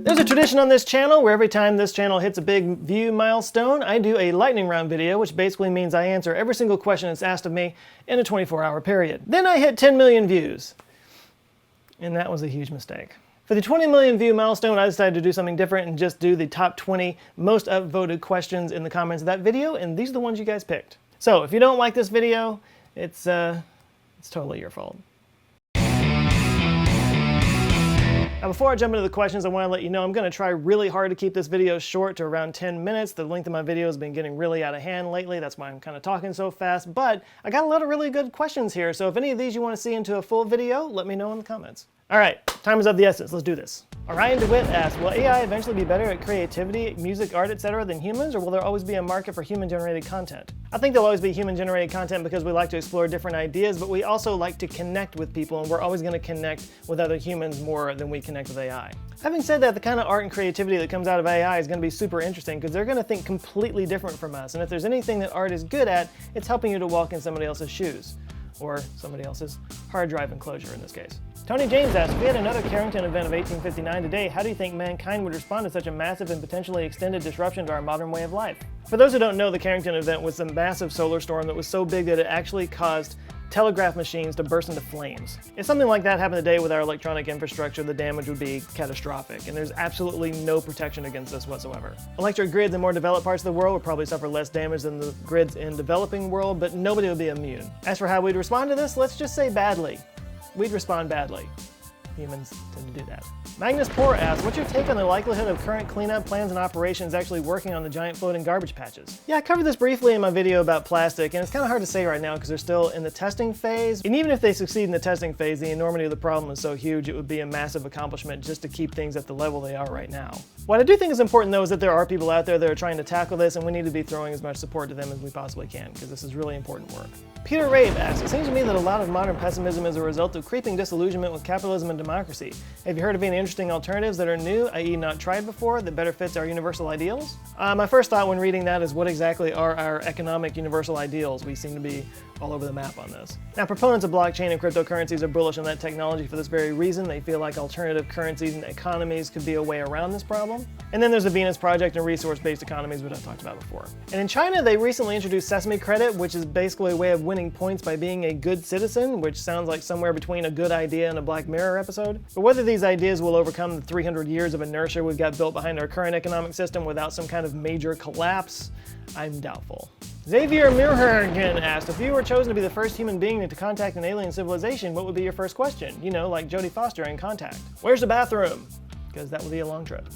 There's a tradition on this channel where every time this channel hits a big view milestone, I do a lightning round video, which basically means I answer every single question that's asked of me in a 24-hour period. Then I hit 10 million views. And that was a huge mistake. For the 20 million view milestone, I decided to do something different and just do the top 20 most upvoted questions in the comments of that video, and these are the ones you guys picked. So if you don't like this video, it's totally your fault. Now, before I jump into the questions, I want to let you know I'm going to try really hard to keep this video short to around 10 minutes. The length of my video has been getting really out of hand lately. That's why I'm kind of talking so fast. But I got a lot of really good questions here. So if any of these you want to see into a full video, let me know in the comments. All right, time is of the essence. Let's do this. Orion DeWitt asks, will AI eventually be better at creativity, music, art, etc. than humans, or will there always be a market for human-generated content? I think there'll always be human-generated content because we like to explore different ideas, but we also like to connect with people, and we're always going to connect with other humans more than we connect with AI. Having said that, the kind of art and creativity that comes out of AI is going to be super interesting because they're going to think completely different from us, and if there's anything that art is good at, it's helping you to walk in somebody else's shoes. Or somebody else's hard drive enclosure in this case. Tony James asks, if we had another Carrington event of 1859 today, how do you think mankind would respond to such a massive and potentially extended disruption to our modern way of life? For those who don't know, the Carrington event was a massive solar storm that was so big that it actually caused telegraph machines to burst into flames. If something like that happened today with our electronic infrastructure, the damage would be catastrophic, and there's absolutely no protection against this whatsoever. Electric grids in more developed parts of the world would probably suffer less damage than the grids in developing world, but nobody would be immune. As for how we'd respond to this, let's just say badly. We'd respond badly. Humans tend to do that. Magnus Poor asks, what's your take on the likelihood of current cleanup plans and operations actually working on the giant floating garbage patches? Yeah, I covered this briefly in my video about plastic, and it's kind of hard to say right now because they're still in the testing phase. And even if they succeed in the testing phase, the enormity of the problem is so huge it would be a massive accomplishment just to keep things at the level they are right now. What I do think is important though is that there are people out there that are trying to tackle this, and we need to be throwing as much support to them as we possibly can because this is really important work. Peter Rave asks, it seems to me that a lot of modern pessimism is a result of creeping disillusionment with capitalism and democracy. Have you heard of any interesting alternatives that are new, i.e. not tried before, that better fits our universal ideals? My first thought when reading that is what exactly are our economic universal ideals? We seem to be all over the map on this. Now, proponents of blockchain and cryptocurrencies are bullish on that technology for this very reason. They feel like alternative currencies and economies could be a way around this problem. And then there's the Venus Project and resource-based economies, which I've talked about before. And in China, they recently introduced Sesame Credit, which is basically a way of winning points by being a good citizen, which sounds like somewhere between a good idea and a Black Mirror episode. But whether these ideas will overcome the 300 years of inertia we've got built behind our current economic system without some kind of major collapse, I'm doubtful. Xavier Mirhergen asked, if you were chosen to be the first human being to contact an alien civilization, what would be your first question? You know, like Jodie Foster in Contact. Where's the bathroom? Because that would be a long trip.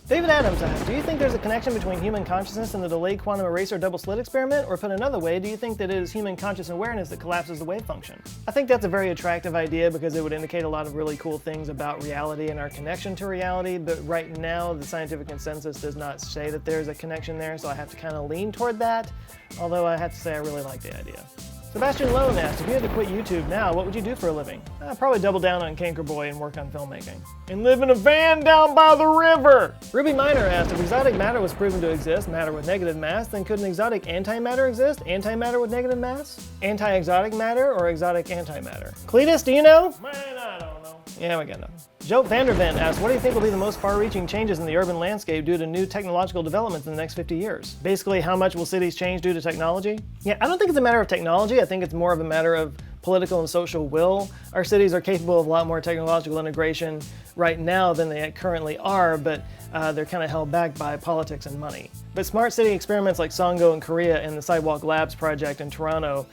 David Adams asks, do you think there's a connection between human consciousness and the delayed quantum eraser double slit experiment? Or put another way, do you think that it is human conscious awareness that collapses the wave function? I think that's a very attractive idea because it would indicate a lot of really cool things about reality and our connection to reality, but right now the scientific consensus does not say that there's a connection there, so I have to kind of lean toward that, although I have to say I really like the idea. Sebastian Lone asked, if you had to quit YouTube now, what would you do for a living? I'd probably double down on Canker Boy and work on filmmaking. And live in a van down by the river! Ruby Miner asked, if exotic matter was proven to exist, matter with negative mass, then could an exotic antimatter exist, antimatter with negative mass? Anti-exotic matter or exotic antimatter? Cletus, do you know? Man, I don't know. Yeah, we got nothing. Joe Vandervent asked, what do you think will be the most far-reaching changes in the urban landscape due to new technological developments in the next 50 years? Basically, how much will cities change due to technology? Yeah, I don't think it's a matter of technology. I think it's more of a matter of political and social will. Our cities are capable of a lot more technological integration right now than they currently are, but they're kind of held back by politics and money. But smart city experiments like Songo in Korea and the Sidewalk Labs project in Toronto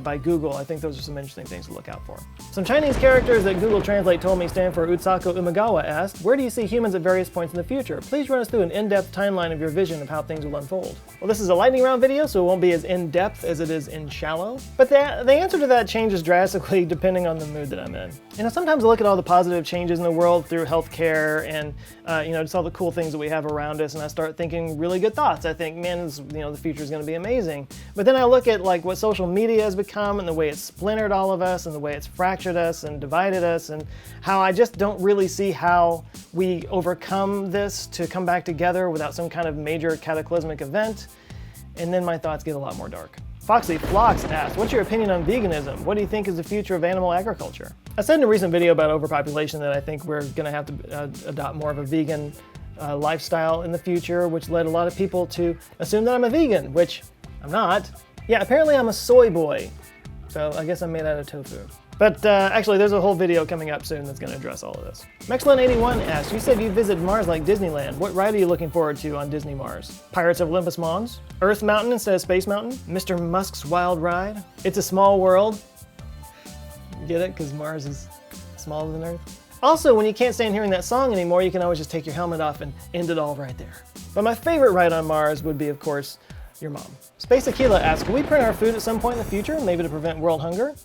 by Google, I think those are some interesting things to look out for. Some Chinese characters that Google Translate told me stand for Utsako Umagawa asked, where do you see humans at various points in the future? Please run us through an in-depth timeline of your vision of how things will unfold. Well, this is a lightning round video, so it won't be as in-depth as it is in shallow. But the answer to that changes drastically depending on the mood that I'm in. You know, sometimes I look at all the positive changes in the world through healthcare and just all the cool things that we have around us, and I start thinking really good thoughts. I think, man, the future is going to be amazing. But then I look at like what social media has become and the way it's splintered all of us and the way it's fractured us and divided us, and how I just don't really see how we overcome this to come back together without some kind of major cataclysmic event. And then my thoughts get a lot more dark. Foxy Phlox asked, what's your opinion on veganism? What do you think is the future of animal agriculture? I said in a recent video about overpopulation that I think we're going to have to adopt more of a vegan lifestyle in the future, which led a lot of people to assume that I'm a vegan, which I'm not. Yeah, apparently I'm a soy boy, so I guess I'm made out of tofu. But actually, there's a whole video coming up soon that's going to address all of this. Mexlin81 asks, you said you visited Mars like Disneyland. What ride are you looking forward to on Disney Mars? Pirates of Olympus Mons? Earth Mountain instead of Space Mountain? Mr. Musk's Wild Ride? It's a Small World? Get it? Because Mars is smaller than Earth? Also, when you can't stand hearing that song anymore, you can always just take your helmet off and end it all right there. But my favorite ride on Mars would be, of course, your mom. Space Aquila asks, can we print our food at some point in the future, maybe to prevent world hunger?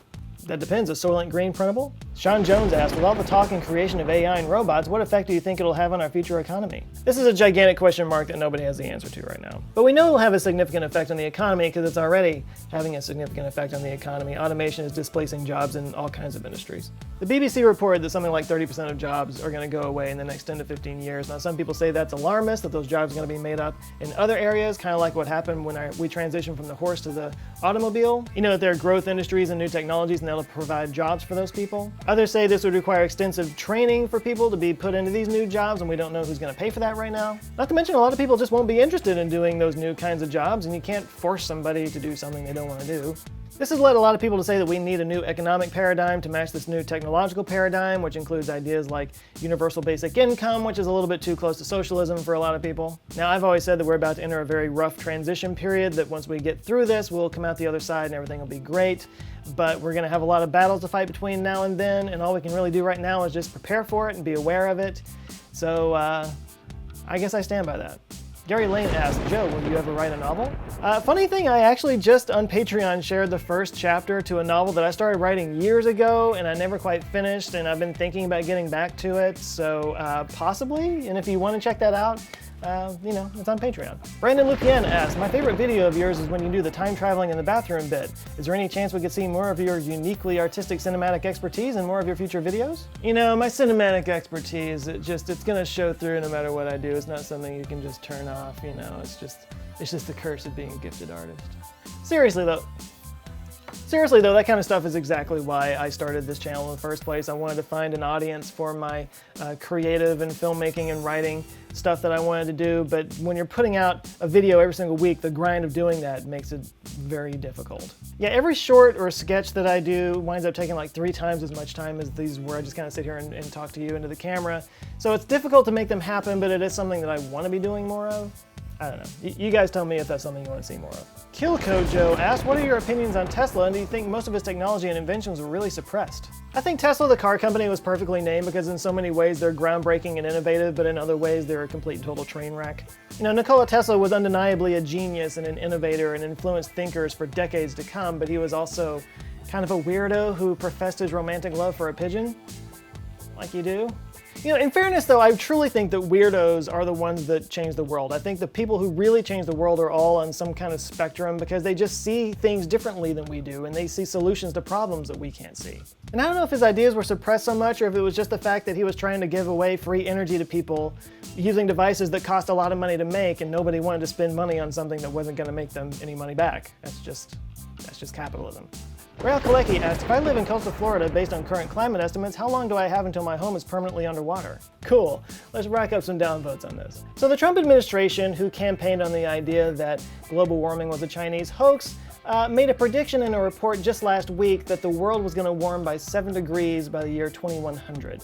That depends. Is Soylent Green printable? Sean Jones asked, with all the talk and creation of AI and robots, what effect do you think it'll have on our future economy? This is a gigantic question mark that nobody has the answer to right now. But we know it'll have a significant effect on the economy because it's already having a significant effect on the economy. Automation is displacing jobs in all kinds of industries. The BBC reported that something like 30% of jobs are going to go away in the next 10 to 15 years. Now, some people say that's alarmist, that those jobs are going to be made up in other areas, kind of like what happened when we transitioned from the horse to the automobile. You know that there are growth industries and new technologies, and that'll provide jobs for those people. Others say this would require extensive training for people to be put into these new jobs, and we don't know who's going to pay for that right now. Not to mention, a lot of people just won't be interested in doing those new kinds of jobs, and you can't force somebody to do something they don't want to do. This has led a lot of people to say that we need a new economic paradigm to match this new technological paradigm, which includes ideas like universal basic income, which is a little bit too close to socialism for a lot of people. Now, I've always said that we're about to enter a very rough transition period, that once we get through this, we'll come out the other side and everything will be great. But we're going to have a lot of battles to fight between now and then, and all we can really do right now is just prepare for it and be aware of it. So I guess I stand by that. Gary Lane asked, Joe, will you ever write a novel? Funny thing, I actually just on Patreon shared the first chapter to a novel that I started writing years ago and I never quite finished, and I've been thinking about getting back to it, so possibly, and if you want to check that out, you know, it's on Patreon. Brandon Lupien asked, my favorite video of yours is when you do the time traveling in the bathroom bit. Is there any chance we could see more of your uniquely artistic cinematic expertise in more of your future videos? You know, my cinematic expertise, it's gonna show through no matter what I do. It's not something you can just turn off, you know, it's just the curse of being a gifted artist. Seriously though, that kind of stuff is exactly why I started this channel in the first place. I wanted to find an audience for my creative and filmmaking and writing stuff that I wanted to do, but when you're putting out a video every single week, the grind of doing that makes it very difficult. Yeah, every short or sketch that I do winds up taking like 3 times as much time as these where I just kind of sit here and talk to you into the camera. So it's difficult to make them happen, but it is something that I want to be doing more of. I don't know. You guys tell me if that's something you want to see more of. Kill Kojo asked, what are your opinions on Tesla, and do you think most of its technology and inventions were really suppressed? I think Tesla, the car company, was perfectly named because in so many ways they're groundbreaking and innovative, but in other ways they're a complete and total train wreck. You know, Nikola Tesla was undeniably a genius and an innovator and influenced thinkers for decades to come, but he was also kind of a weirdo who professed his romantic love for a pigeon, like you do. You know, in fairness though, I truly think that weirdos are the ones that change the world. I think the people who really change the world are all on some kind of spectrum because they just see things differently than we do and they see solutions to problems that we can't see. And I don't know if his ideas were suppressed so much or if it was just the fact that he was trying to give away free energy to people using devices that cost a lot of money to make and nobody wanted to spend money on something that wasn't going to make them any money back. That's just capitalism. Rail Kalecki asked, if I live in coastal Florida based on current climate estimates, how long do I have until my home is permanently underwater? Cool, let's rack up some downvotes on this. So the Trump administration, who campaigned on the idea that global warming was a Chinese hoax, made a prediction in a report just last week that the world was going to warm by 7 degrees by the year 2100.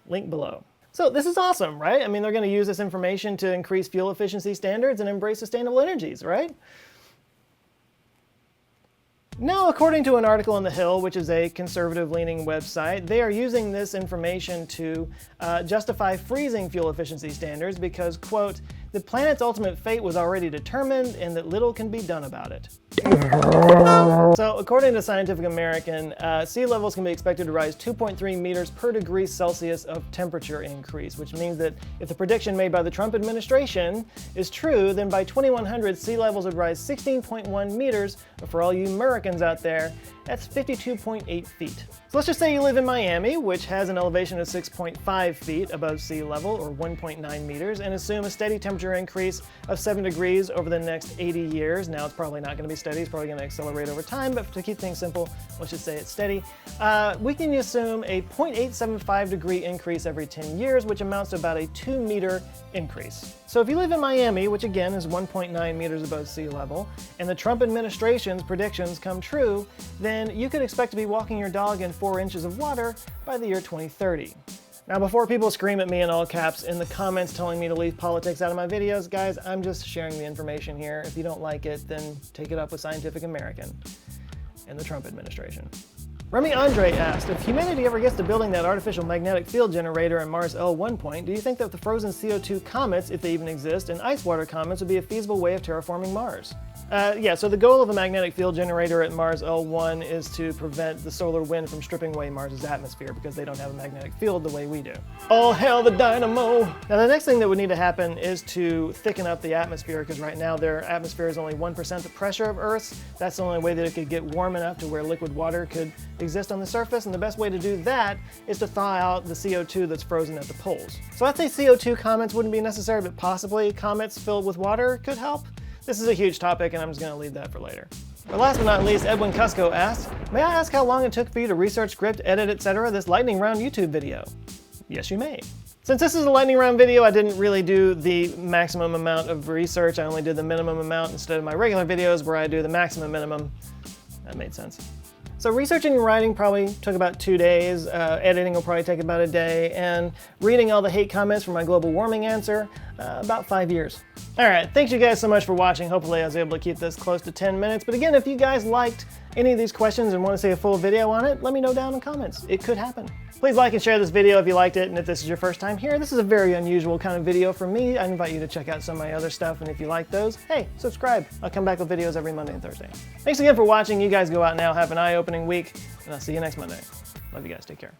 Link below. So this is awesome, right? I mean, they're going to use this information to increase fuel efficiency standards and embrace sustainable energies, right? Now, according to an article in The Hill, which is a conservative-leaning website, they are using this information to justify freezing fuel efficiency standards because, quote, the planet's ultimate fate was already determined and that little can be done about it. So, according to Scientific American, sea levels can be expected to rise 2.3 meters per degree Celsius of temperature increase, which means that if the prediction made by the Trump administration is true, then by 2100 sea levels would rise 16.1 meters, but for all you Americans out there, that's 52.8 feet. So let's just say you live in Miami, which has an elevation of 6.5 feet above sea level, or 1.9 meters, and assume a steady temperature temperature increase of 7 degrees over the next 80 years. Now it's probably not going to be steady, it's probably going to accelerate over time, but to keep things simple, let's just say it's steady. We can assume a 0.875 degree increase every 10 years, which amounts to about a 2-meter increase. So if you live in Miami, which again is 1.9 meters above sea level, and the Trump administration's predictions come true, then you could expect to be walking your dog in 4 inches of water by the year 2030. Now, before people scream at me in all caps in the comments telling me to leave politics out of my videos, guys, I'm just sharing the information here. If you don't like it, then take it up with Scientific American and the Trump administration. Remy Andre asked, if humanity ever gets to building that artificial magnetic field generator in Mars L1 point, do you think that the frozen CO2 comets, if they even exist, and ice water comets would be a feasible way of terraforming Mars? Yeah, so the goal of a magnetic field generator at Mars L1 is to prevent the solar wind from stripping away Mars's atmosphere because they don't have a magnetic field the way we do. All hail the dynamo! Now the next thing that would need to happen is to thicken up the atmosphere, because right now their atmosphere is only 1% the pressure of Earth's. That's the only way that it could get warm enough to where liquid water could exist on the surface, and the best way to do that is to thaw out the CO2 that's frozen at the poles. So I'd say CO2 comets wouldn't be necessary, but possibly comets filled with water could help. This is a huge topic, and I'm just going to leave that for later. But last but not least, Edwin Cusco asked, may I ask how long it took for you to research, script, edit, etc. this lightning round YouTube video? Yes, you may. Since this is a lightning round video, I didn't really do the maximum amount of research. I only did the minimum amount instead of my regular videos where I do the maximum minimum. That made sense. So researching and writing probably took about 2 days, editing will probably take about a day, and reading all the hate comments for my global warming answer, about 5 years. Alright, thanks you guys so much for watching. Hopefully I was able to keep this close to 10 minutes, but again, if you guys liked any of these questions and want to see a full video on it, let me know down in the comments. It could happen. Please like and share this video if you liked it, and if this is your first time here, this is a very unusual kind of video for me. I invite you to check out some of my other stuff, and if you like those, hey, subscribe. I'll come back with videos every Monday and Thursday. Thanks again for watching. You guys go out now, have an eye-opening week, and I'll see you next Monday. Love you guys, take care.